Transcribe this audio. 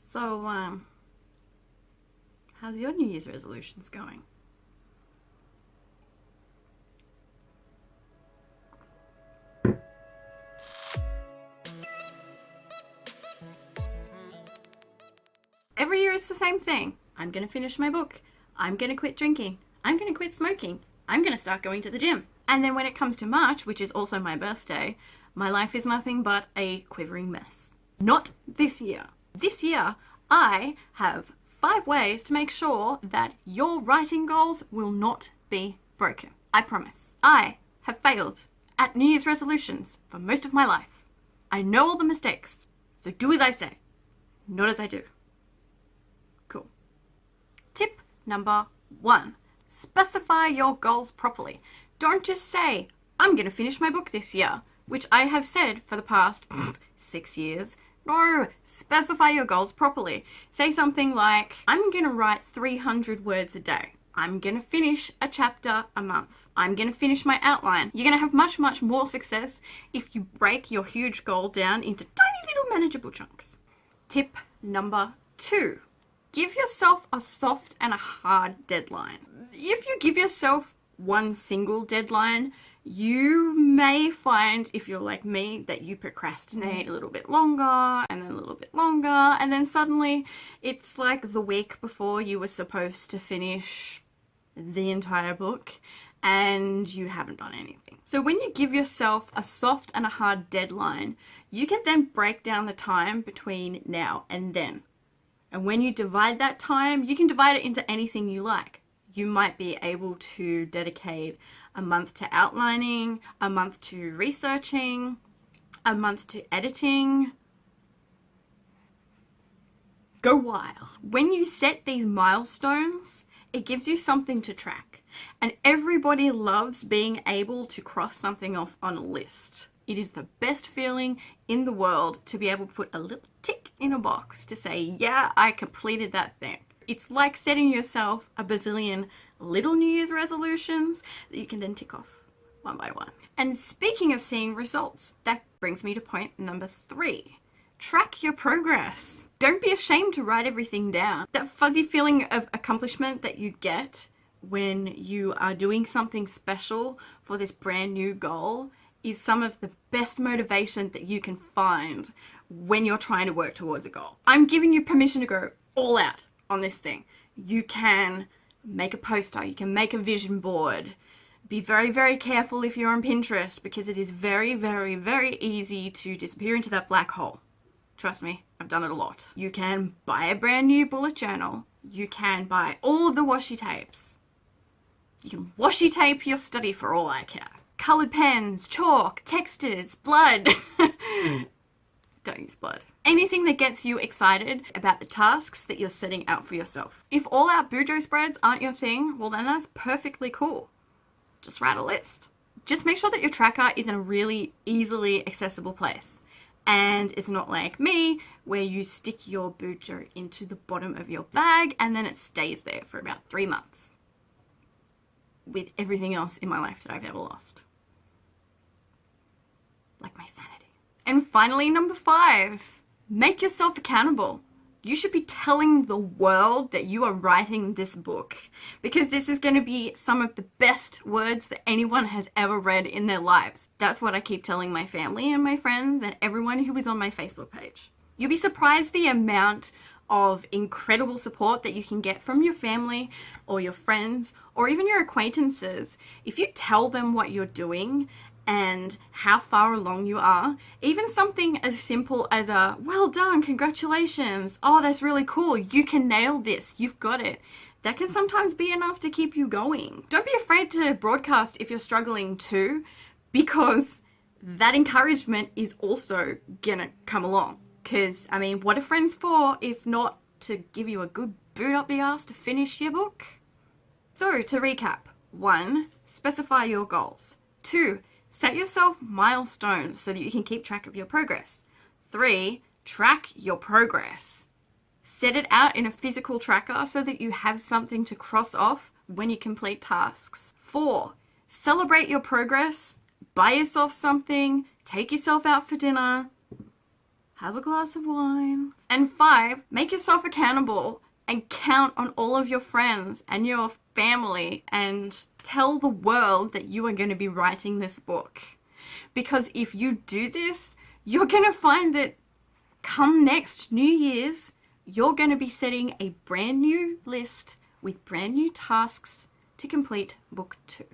So, how's your New Year's resolutions going? Every year it's the same thing. I'm gonna finish my book. I'm gonna quit drinking. I'm gonna quit smoking. I'm gonna start going to the gym. And then when it comes to March, which is also my birthday, my life is nothing but a quivering mess. Not this year. This year, I have 5 ways to make sure that your writing goals will not be broken. I promise. I have failed at New Year's resolutions for most of my life. I know all the mistakes, so do as I say, not as I do. Cool. Tip number 1. Specify your goals properly. Don't just say, I'm going to finish my book this year, which I have said for the past 6 years. No, specify your goals properly. Say something like, I'm going to write 300 words a day. I'm going to finish a chapter a month. I'm going to finish my outline. You're going to have much, much more success if you break your huge goal down into tiny little manageable chunks. Tip number 2. Give yourself a soft and a hard deadline. If you give yourself one single deadline, you may find, if you're like me, that you procrastinate a little bit longer and then a little bit longer, and then suddenly it's like the week before you were supposed to finish the entire book and you haven't done anything. So when you give yourself a soft and a hard deadline, you can then break down the time between now and then. And when you divide that time, you can divide it into anything you like. You might be able to dedicate a month to outlining, a month to researching, a month to editing. Go wild. When you set these milestones, it gives you something to track. And everybody loves being able to cross something off on a list. It is the best feeling in the world to be able to put a little tick in a box to say, yeah, I completed that thing. It's like setting yourself a bazillion little New Year's resolutions that you can then tick off one by one. And speaking of seeing results, that brings me to point number 3. Track your progress. Don't be ashamed to write everything down. That fuzzy feeling of accomplishment that you get when you are doing something special for this brand new goal is some of the best motivation that you can find when you're trying to work towards a goal. I'm giving you permission to go all out on this thing. You can make a poster, you can make a vision board. Be very, very careful if you're on Pinterest, because it is very, very, very easy to disappear into that black hole. Trust me, I've done it a lot. You can buy a brand new bullet journal. You can buy all of the washi tapes. You can washi tape your study for all I care. Colored pens, chalk, textures, blood. Don't use blood. Anything that gets you excited about the tasks that you're setting out for yourself. If all out Bujo spreads aren't your thing, well then that's perfectly cool. Just write a list. Just make sure that your tracker is in a really easily accessible place. And it's not like me, where you stick your Bujo into the bottom of your bag and then it stays there for about 3 months. With everything else in my life that I've ever lost. Like my sanity. And finally, number 5, make yourself accountable. You should be telling the world that you are writing this book, because this is going to be some of the best words that anyone has ever read in their lives. That's what I keep telling my family and my friends and everyone who is on my Facebook page. You'll be surprised the amount of incredible support that you can get from your family or your friends or even your acquaintances if you tell them what you're doing and how far along you are. Even something as simple as a, well done, congratulations, oh that's really cool, you can nail this, you've got it. That can sometimes be enough to keep you going. Don't be afraid to broadcast if you're struggling too, because that encouragement is also gonna come along. Because, I mean, what are friends for if not to give you a good boot up the ass to finish your book? So, to recap, 1, specify your goals. 2, set yourself milestones so that you can keep track of your progress. 3, track your progress. Set it out in a physical tracker so that you have something to cross off when you complete tasks. 4, celebrate your progress, buy yourself something, take yourself out for dinner, have a glass of wine. And 5, make yourself accountable and count on all of your friends and your family and tell the world that you are going to be writing this book. Because if you do this, you're going to find that come next New Year's, you're going to be setting a brand new list with brand new tasks to complete book 2.